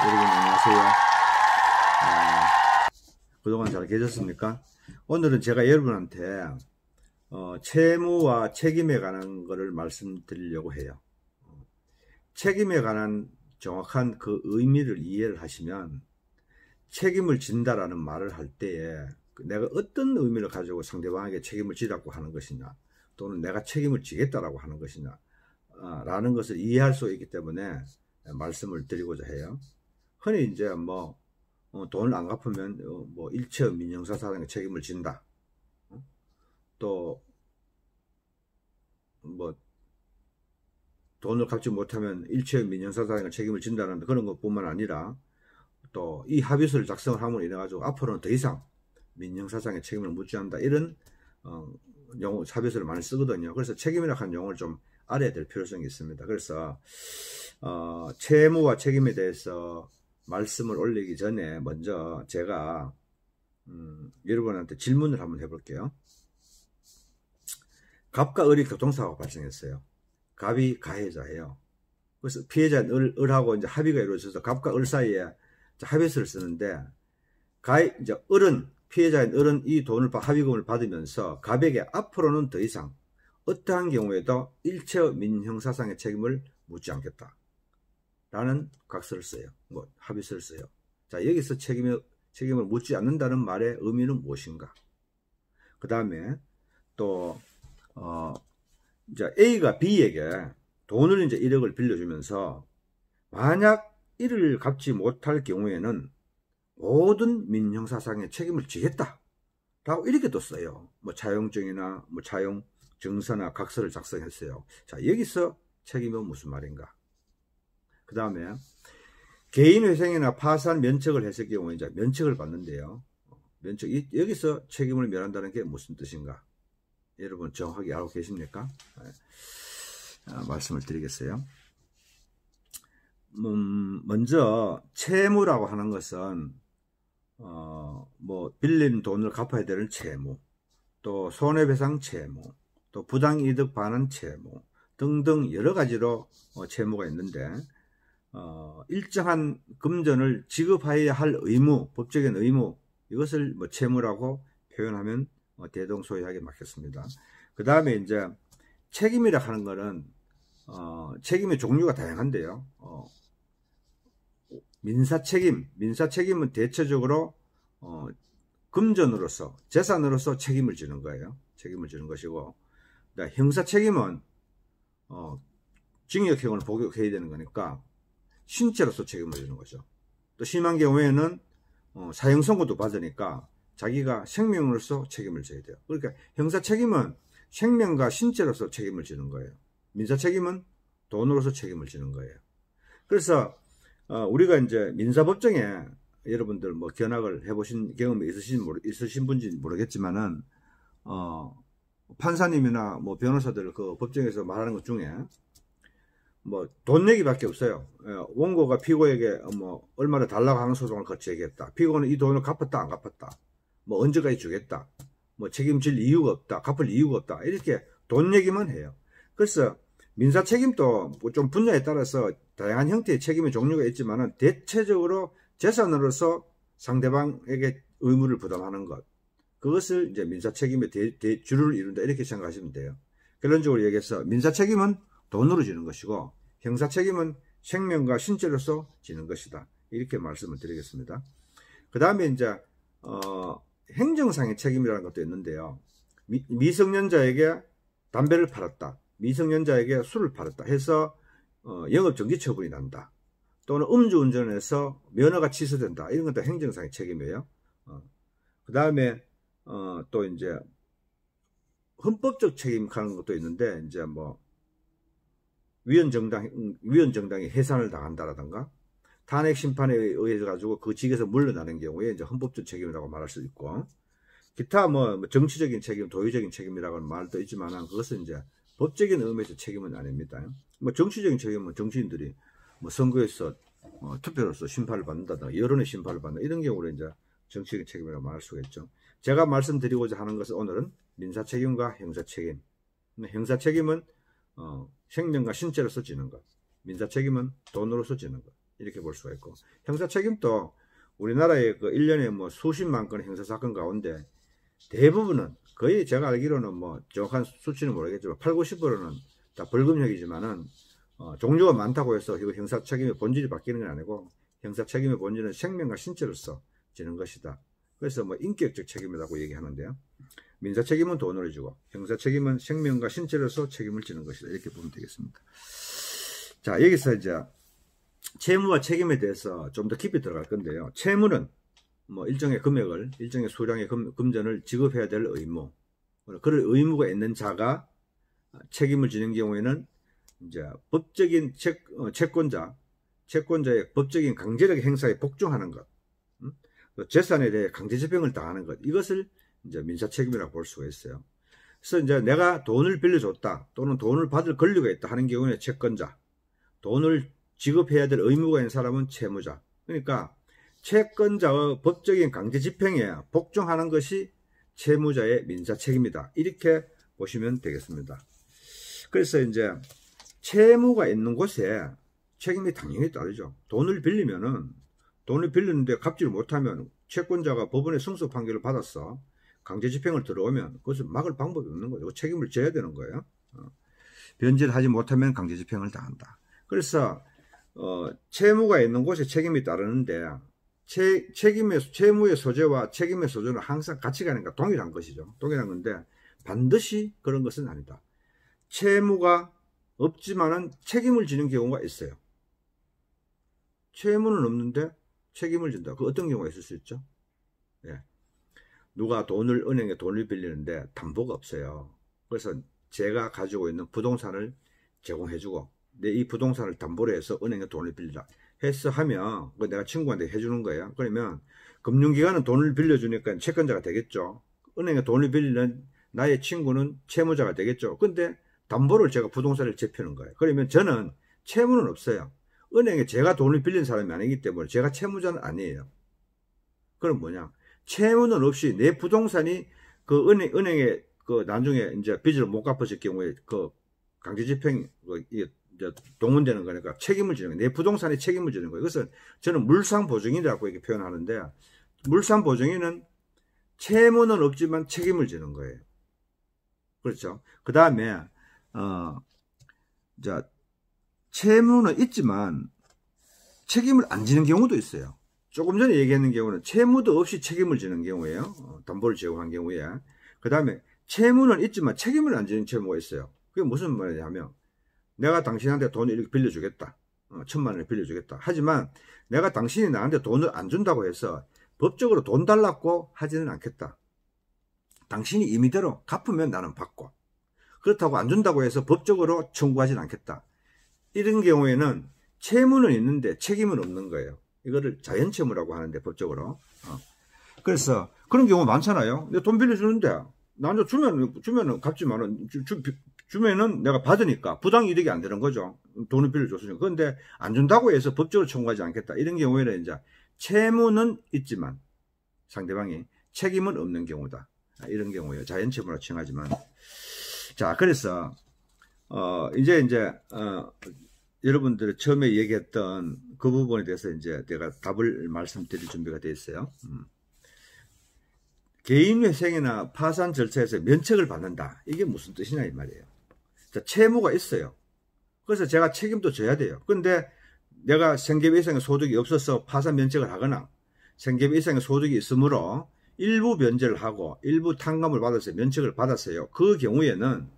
여러분 안녕하세요. 그동안 잘 계셨습니까? 오늘은 제가 여러분한테 채무와 책임에 관한 것을 말씀드리려고 해요. 책임에 관한 정확한 그 의미를 이해를 하시면 책임을 진다라는 말을 할 때에 내가 어떤 의미를 가지고 상대방에게 책임을 지라고 하는 것이냐, 또는 내가 책임을 지겠다라고 하는 것이냐 라는 것을 이해할 수 있기 때문에 말씀을 드리고자 해요. 흔히 이제 뭐 돈을 안 갚으면 뭐 일체의 민형사상의 책임을 진다, 또 뭐 돈을 갚지 못하면 일체의 민형사상의 책임을 진다는 그런 것뿐만 아니라 또 이 합의서를 작성을 함으로 인해 가지고 앞으로는 더 이상 민형사상의 책임을 묻지 않는다, 이런 용어 합의서를 많이 쓰거든요. 그래서 책임이라고 하는 용어를 좀 알아야 될 필요성이 있습니다. 그래서 채무와 책임에 대해서 말씀을 올리기 전에 먼저 제가 여러분한테 질문을 한번 해볼게요. 갑과 을이 교통사고가 발생했어요. 갑이 가해자예요. 그래서 피해자인 을하고 이제 합의가 이루어져서 갑과 을 사이에 합의서를 쓰는데, 이제 을은, 피해자인 을은 이 돈을 합의금을 받으면서 갑에게 앞으로는 더 이상 어떠한 경우에도 일체의 민형사상의 책임을 묻지 않겠다 라는 각서를 써요. 뭐 합의서를 써요. 자, 여기서 책임을 묻지 않는다는 말의 의미는 무엇인가? 그 다음에 또 이제 A가 B에게 돈을 이제 1억을 빌려주면서 만약 이를 갚지 못할 경우에는 모든 민형사상의 책임을 지겠다 라고 이렇게 또 써요. 뭐 차용증이나 뭐 차용 증서나 각서를 작성했어요. 자, 여기서 책임은 무슨 말인가? 그 다음에 개인회생이나 파산 면책을 했을 경우에 이제 면책을 받는데요. 여기서 책임을 면한다는 게 무슨 뜻인가? 여러분 정확하게 알고 계십니까? 말씀을 드리겠어요. 먼저 채무라고 하는 것은 뭐 빌린 돈을 갚아야 되는 채무, 또 손해배상 채무, 또 부당이득 반환 채무 등등 여러 가지로 채무가 있는데, 일정한 금전을 지급해야 할 의무, 법적인 의무, 이것을 뭐 채무라고 표현하면 대동소이하게 맞겠습니다. 그 다음에 이제 책임이라 하는 것은 책임의 종류가 다양한데요. 민사책임은 대체적으로 금전으로서, 재산으로서 책임을 지는 거예요. 책임을 지는 것이고, 형사책임은 징역형을 복역해야 되는 거니까 신체로서 책임을 지는 거죠. 또 심한 경우에는 사형 선고도 받으니까 자기가 생명으로서 책임을 져야 돼요. 그러니까 형사책임은 생명과 신체로서 책임을 지는 거예요. 민사책임은 돈으로서 책임을 지는 거예요. 그래서 우리가 이제 민사법정에 여러분들 뭐 견학을 해보신 경험이 있으신 분인지 모르겠지만은 판사님이나 뭐 변호사들 그 법정에서 말하는 것 중에 뭐 돈 얘기밖에 없어요. 원고가 피고에게 뭐 얼마를 달라고 하는 소송을 거치겠다, 피고는 이 돈을 갚았다 안 갚았다, 뭐 언제까지 주겠다, 뭐 책임질 이유가 없다, 갚을 이유가 없다, 이렇게 돈 얘기만 해요. 그래서 민사 책임도 좀 분야에 따라서 다양한 형태의 책임의 종류가 있지만은 대체적으로 재산으로서 상대방에게 의무를 부담하는 것, 그것을 이제 민사 책임의 주를 이룬다, 이렇게 생각하시면 돼요. 결론적으로 얘기해서 민사 책임은 돈으로 지는 것이고, 형사 책임은 생명과 신체로서 지는 것이다, 이렇게 말씀을 드리겠습니다. 그 다음에 이제 행정상의 책임이라는 것도 있는데요. 미성년자에게 담배를 팔았다, 미성년자에게 술을 팔았다 해서 영업정지 처분이 난다, 또는 음주운전을 해서 면허가 취소된다, 이런 것도 행정상의 책임이에요. 그 다음에 또 이제 헌법적 책임하는 것도 있는데, 이제 뭐 위헌정당이 해산을 당한다라든가 탄핵 심판에 의해 가지고 그 직에서 물러나는 경우에 이제 헌법적 책임이라고 말할 수 있고, 기타 뭐 정치적인 책임, 도의적인 책임이라고 하는 말도 있지만 그것은 이제 법적인 의미에서 책임은 아닙니다. 뭐 정치적인 책임은 정치인들이 뭐 선거에서 투표로서 심판을 받는다든가 여론의 심판을 받는다, 이런 경우로 이제 정치적인 책임이라고 말할 수가 있죠. 제가 말씀드리고자 하는 것은 오늘은 민사 책임과 형사 책임. 형사 책임은 생명과 신체로서 지는 것. 민사 책임은 돈으로서 지는 것. 이렇게 볼 수가 있고, 형사 책임도 우리나라의 그 1년에 뭐 수십만 건의 형사 사건 가운데 대부분은, 거의 제가 알기로는 뭐 정확한 수치는 모르겠지만 8, 90%는 다 벌금형이지만은 종류가 많다고 해서 이거 형사 책임의 본질이 바뀌는 건 아니고, 형사 책임의 본질은 생명과 신체로서 지는 것이다. 그래서 뭐 인격적 책임이라고 얘기하는데요. 민사 책임은 돈으로 지고 형사 책임은 생명과 신체로서 책임을 지는 것이다. 이렇게 보면 되겠습니다. 자, 여기서 이제 채무와 책임에 대해서 좀 더 깊이 들어갈 건데요. 채무는 뭐 일정의 금액을, 일정의 수량의 금전을 지급해야 될 의무, 그럴 의무가 있는 자가 책임을 지는 경우에는 이제 법적인 채권자의 법적인 강제적 행사에 복종하는 것, 재산에 대해 강제집행을 당하는 것, 이것을 이제 민사 책임이라고 볼 수가 있어요. 그래서 이제 내가 돈을 빌려줬다 또는 돈을 받을 권리가 있다 하는 경우에 채권자, 돈을 지급해야 될 의무가 있는 사람은 채무자. 그러니까 채권자의 법적인 강제집행에 복종하는 것이 채무자의 민사 책임이다. 이렇게 보시면 되겠습니다. 그래서 이제 채무가 있는 곳에 책임이 당연히 따르죠. 돈을 빌렸는데 갚지를 못하면 채권자가 법원의 승소 판결을 받았어. 강제집행을 들어오면 그것을 막을 방법이 없는 거죠. 책임을 져야 되는 거예요. 변제를 하지 못하면 강제집행을 당한다. 그래서 채무가 있는 곳에 책임이 따르는데 채무의 소재와 책임의 소재는 항상 같이 가니까 동일한 것이죠. 동일한 건데 반드시 그런 것은 아니다. 채무가 없지만은 책임을 지는 경우가 있어요. 채무는 없는데 책임을 진다. 그 어떤 경우가 있을 수 있죠? 예. 누가 은행에 돈을 빌리는데 담보가 없어요. 그래서 제가 가지고 있는 부동산을 제공해주고, 이 부동산을 담보로 해서 은행에 돈을 빌리라 해서 하면, 내가 친구한테 해주는 거예요. 그러면 금융기관은 돈을 빌려주니까 채권자가 되겠죠. 은행에 돈을 빌리는 나의 친구는 채무자가 되겠죠. 근데 담보를 제가 부동산을 제표는 거예요. 그러면 저는 채무는 없어요. 은행에 제가 돈을 빌린 사람이 아니기 때문에 제가 채무자는 아니에요. 그럼 뭐냐? 채무는 없이 내 부동산이 그 은행에 그 나중에 이제 빚을 못 갚았을 경우에 그 강제집행 동원되는 거니까 책임을 지는 거예요. 내 부동산에 책임을 지는 거예요. 그것은 저는 물상보증인이라고 이렇게 표현하는데, 물상보증인은 채무는 없지만 책임을 지는 거예요. 그렇죠? 그 다음에 채무는 있지만 책임을 안 지는 경우도 있어요. 조금 전에 얘기했는 경우는 채무도 없이 책임을 지는 경우예요. 담보를 제공한 경우에. 그 다음에 채무는 있지만 책임을 안 지는 채무가 있어요. 그게 무슨 말이냐면, 내가 당신한테 돈을 이렇게 빌려주겠다. 1,000만 원을 빌려주겠다. 하지만 내가 당신이 나한테 돈을 안 준다고 해서 법적으로 돈 달라고 하지는 않겠다. 당신이 임의대로 갚으면 나는 받고, 그렇다고 안 준다고 해서 법적으로 청구하지는 않겠다. 이런 경우에는 채무는 있는데 책임은 없는 거예요. 이거를 자연채무라고 하는데, 법적으로. 그래서 그런 경우 많잖아요. 내가 돈 빌려주는데 나한테 주면은 갚지만은 주면은 내가 받으니까 부당이득이 안 되는 거죠. 돈을 빌려줬으니까. 그런데 안 준다고 해서 법적으로 청구하지 않겠다. 이런 경우에는 이제 채무는 있지만 상대방이 책임은 없는 경우다. 이런 경우에요. 자연채무라 칭하지만. 자, 그래서 이제 여러분들이 처음에 얘기했던 그 부분에 대해서 이제 내가 답을 말씀드릴 준비가 되어 있어요. 개인회생이나 파산 절차에서 면책을 받는다. 이게 무슨 뜻이냐 이 말이에요. 자, 채무가 있어요. 그래서 제가 책임도 져야 돼요. 근데 내가 생계비 이상의 소득이 없어서 파산 면책을 하거나 생계비 이상의 소득이 있으므로 일부 면제를 하고 일부 탕감을 받아서 면책을 받았어요. 그 경우에는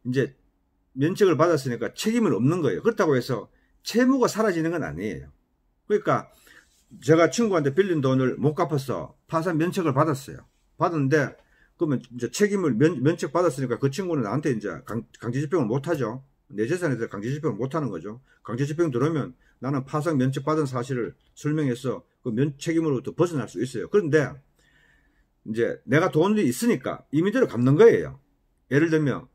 이제 면책을 받았으니까 책임은 없는 거예요. 그렇다고 해서 채무가 사라지는 건 아니에요. 그러니까 제가 친구한테 빌린 돈을 못 갚아서 파산 면책을 받았어요. 받았는데 그러면 이제 책임을 면책 받았으니까 그 친구는 나한테 이제 강제집행을 못 하죠. 내 재산에 대해서 강제집행을 못 하는 거죠. 강제집행 들어오면 나는 파산 면책 받은 사실을 설명해서 그 책임으로부터 벗어날 수 있어요. 그런데 이제 내가 돈이 있으니까 임의대로 갚는 거예요. 예를 들면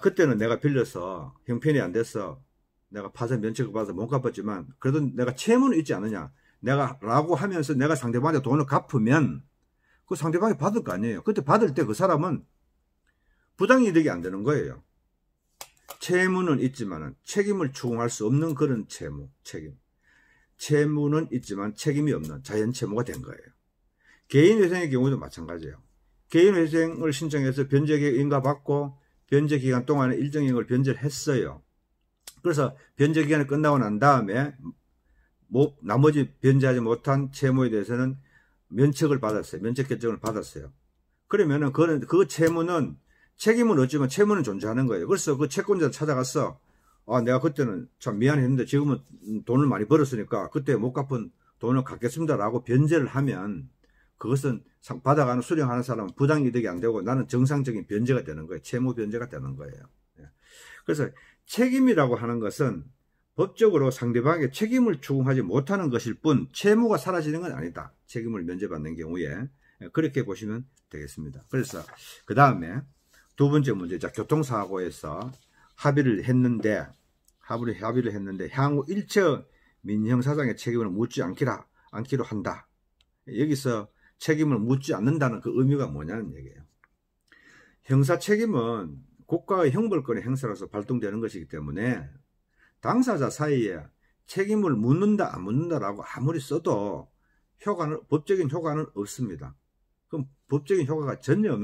그때는 내가 빌려서 형편이 안 돼서 내가 파산 면책을 받아서 못 갚았지만 그래도 내가 채무는 있지 않느냐, 라고 하면서 내가 상대방한테 돈을 갚으면 그 상대방이 받을 거 아니에요. 그때 받을 때 그 사람은 부당이득이 안 되는 거예요. 채무는 있지만 책임을 추궁할 수 없는 그런 채무는 있지만 책임이 없는 자연채무가 된 거예요. 개인회생의 경우도 마찬가지예요. 개인회생을 신청해서 변제계획 인가받고 변제기간 동안에 일정액을 변제를 했어요. 그래서 변제기간이 끝나고 난 다음에 나머지 변제하지 못한 채무에 대해서는 면책을 받았어요. 면책 결정을 받았어요. 그러면은 그 채무는 책임은 없지만 채무는 존재하는 거예요. 그래서 그 채권자 찾아가서 내가 그때는 참 미안했는데 지금은 돈을 많이 벌었으니까 그때 못 갚은 돈을 갚겠습니다라고 변제를 하면 그것은 받아가는 수령하는 사람은 부당이득이 안 되고 나는 정상적인 변제가 되는 거예요. 채무 변제가 되는 거예요. 그래서 책임이라고 하는 것은 법적으로 상대방에게 책임을 추궁하지 못하는 것일 뿐 채무가 사라지는 건 아니다. 책임을 면제받는 경우에 그렇게 보시면 되겠습니다. 그래서 그 다음에 두 번째 문제, 교통사고에서 합의를 했는데 향후 일체 민형사상의 책임을 묻지 않기로 한다. 여기서 책임을 묻지 않는다는 그 의미가 뭐냐는 얘기예요. 형사 책임은 국가의 형벌권의 행사로서 발동되는 것이기 때문에 당사자 사이에 책임을 묻는다 안 묻는다라고 아무리 써도 법적인 효과는 없습니다. 그럼 법적인 효과가 전혀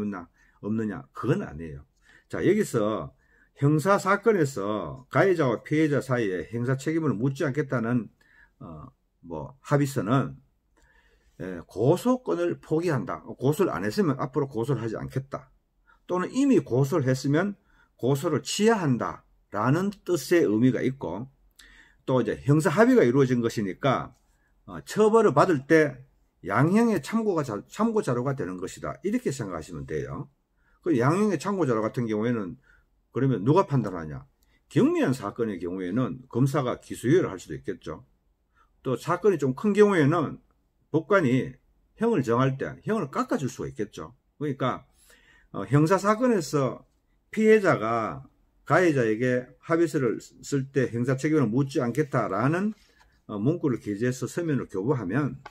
없느냐? 그건 아니에요. 자, 여기서 형사사건에서 가해자와 피해자 사이에 형사 책임을 묻지 않겠다는 합의서는 고소권을 포기한다. 고소를 안 했으면 앞으로 고소를 하지 않겠다. 또는 이미 고소를 했으면 고소를 취하한다. 라는 뜻의 의미가 있고, 또 이제 형사 합의가 이루어진 것이니까 처벌을 받을 때 양형의 참고 자료가 되는 것이다. 이렇게 생각하시면 돼요. 그 양형의 참고 자료 같은 경우에는 그러면 누가 판단하냐? 경미한 사건의 경우에는 검사가 기소유예를 할 수도 있겠죠. 또 사건이 좀 큰 경우에는 법관이 형을 정할 때 형을 깎아줄 수가 있겠죠. 그러니까 형사사건에서 피해자가 가해자에게 합의서를 쓸 때 형사 책임을 묻지 않겠다라는 문구를 게재해서 서면을 교부하면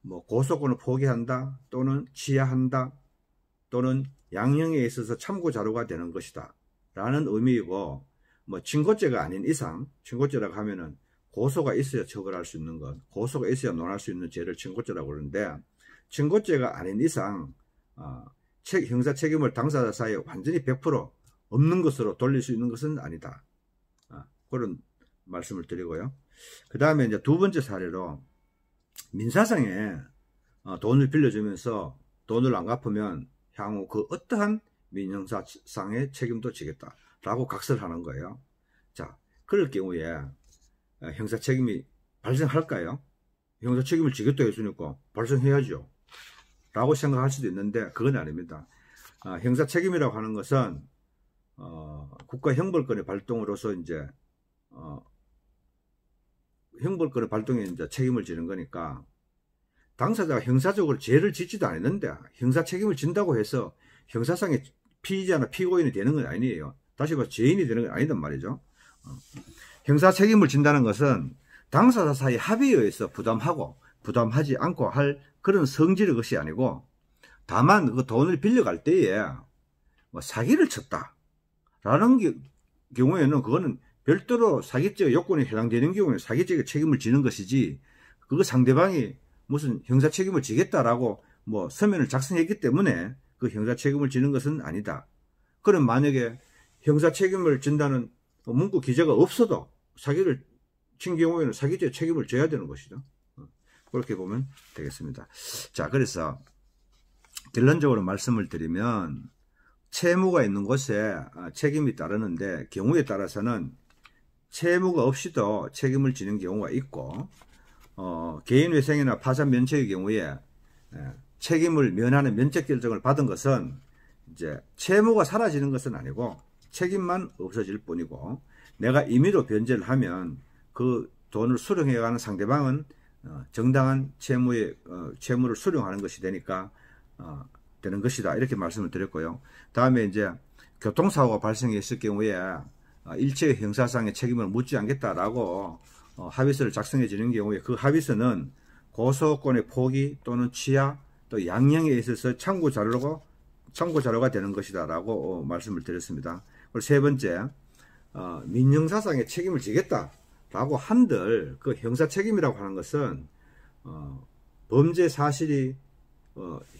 고소권을 포기한다 또는 취하한다 또는 양형에 있어서 참고 자료가 되는 것이다 라는 의미이고, 친고죄가 아닌 이상, 친고죄라고 하면은 고소가 있어야 처벌할 수 있는 것, 고소가 있어야 논할 수 있는 죄를 친고죄라고 그러는데, 친고죄가 아닌 이상 형사 책임을 당사자 사이에 완전히 100% 없는 것으로 돌릴 수 있는 것은 아니다. 그런 말씀을 드리고요. 그 다음에 이제 두 번째 사례로 민사상에 돈을 빌려주면서 돈을 안 갚으면 향후 그 어떠한 민형사상의 책임도 지겠다라고 각설하는 거예요. 자, 그럴 경우에 형사 책임이 발생할까요? 형사 책임을 지겠다 했으니까 발생해야죠. 라고 생각할 수도 있는데 그건 아닙니다. 형사 책임이라고 하는 것은 국가 형벌권의 발동으로서 이제 형벌권의 발동에 이제 책임을 지는 거니까 당사자가 형사적으로 죄를 짓지도 않았는데 형사 책임을 진다고 해서 형사상의 피의자나 피고인이 되는 건 아니에요. 다시 말해서 죄인이 되는 건 아니단 말이죠. 형사 책임을 진다는 것은 당사자 사이 합의에 의해서 부담하지 않고 할 그런 성질의 것이 아니고, 다만 그 돈을 빌려갈 때에 사기를 쳤다라는 경우에는 그거는 별도로 사기죄 요건에 해당되는 경우에 사기죄의 책임을 지는 것이지, 그거 상대방이 무슨 형사 책임을 지겠다라고 서면을 작성했기 때문에 그 형사 책임을 지는 것은 아니다. 그럼 만약에 형사 책임을 진다는 문구 기재가 없어도 사기를 친 경우에는 사기죄 책임을 져야 되는 것이죠. 그렇게 보면 되겠습니다. 자, 그래서 결론적으로 말씀을 드리면 채무가 있는 곳에 책임이 따르는데 경우에 따라서는 채무가 없이도 책임을 지는 경우가 있고, 개인회생이나 파산 면책의 경우에 책임을 면하는 면책 결정을 받은 것은 이제 채무가 사라지는 것은 아니고 책임만 없어질 뿐이고, 내가 임의로 변제를 하면 그 돈을 수령해가는 상대방은 정당한 채무를 수령하는 것이 되니까 되는 것이다. 이렇게 말씀을 드렸고요. 다음에 이제 교통사고가 발생했을 경우에 일체의 형사상의 책임을 묻지 않겠다라고 합의서를 작성해 지는 경우에 그 합의서는 고소권의 포기 또는 취하 또 양형에 있어서 참고 자료가 되는 것이다 라고 말씀을 드렸습니다. 그리고 세 번째, 민형사상의 책임을 지겠다라고 한들 그 형사 책임이라고 하는 것은 범죄 사실이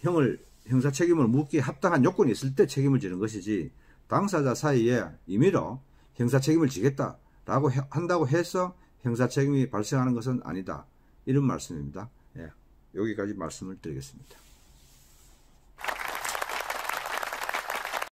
형을 형사 책임을 묻기에 합당한 요건이 있을 때 책임을 지는 것이지, 당사자 사이에 임의로 형사 책임을 지겠다라고 한다고 해서 형사 책임이 발생하는 것은 아니다, 이런 말씀입니다. 예, 여기까지 말씀을 드리겠습니다.